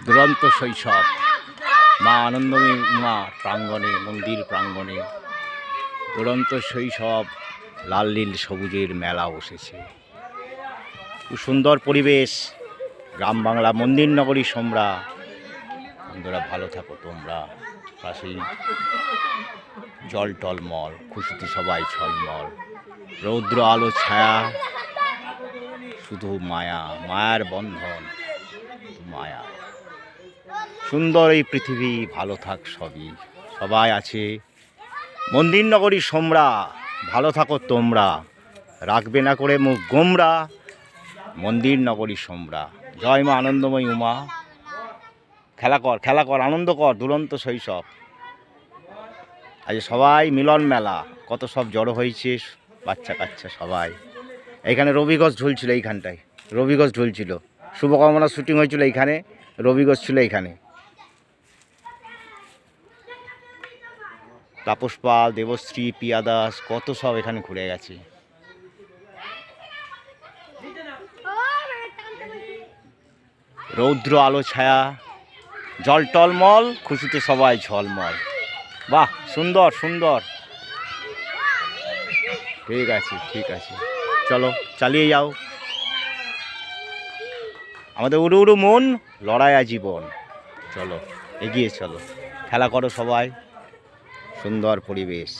দুরন্ত শৈশব মা আনন্দময়ী উমা প্রাঙ্গণে, মন্দির প্রাঙ্গণে দুরন্ত শৈশব লাল নীল সবুজের মেলা বসেছে। খুব সুন্দর পরিবেশ, গ্রাম বাংলা মন্দির নগরী সোমরা। বন্ধুরা ভালো থাকো তোমরা, পাশেই জল টলমল, খুশিতে সবাই ছলমল, রৌদ্র আলো ছায়া, শুধু মায়া, মায়ার বন্ধন, মায়া। সুন্দর এই পৃথিবী, ভালো থাক সবই, সবাই আছে মন্দির নগরী সোমরা। ভালো থাকো তোমরা, রাখবে না করে মুখ গোমরা, মন্দির নগরী সোমরা। জয় মা আনন্দময়ী উমা। খেলা কর, খেলা কর, আনন্দ কর, দুরন্ত শৈশব। আজ সবাই মিলন মেলা, কত সব জড়ো হয়েছে, বাচ্চা কাচ্চা সবাই। এইখানে রবিগজ ঝুলছিল, এইখানটায় রবিগজ ঝুলছিল, শুভকামনা শুটিং হয়েছিল এইখানে, রবিগজ ছিল এইখানে। তাপস পাল, দেবশ্রী, পিয়া দাস, কত সব এখানে ঘুরে গেছে। রৌদ্র আলো ছায়া, জল টলমল, খুশিতে সবাই ঝলমল। বাহ, সুন্দর সুন্দর। ঠিক আছে, ঠিক আছে, চলো চালিয়ে যাও। আমাদের উড়ু উড়ু মন, লড়াই আজীবন। চলো এগিয়ে চলো, খেলা করো সবাই, সুন্দর পরিবেশ।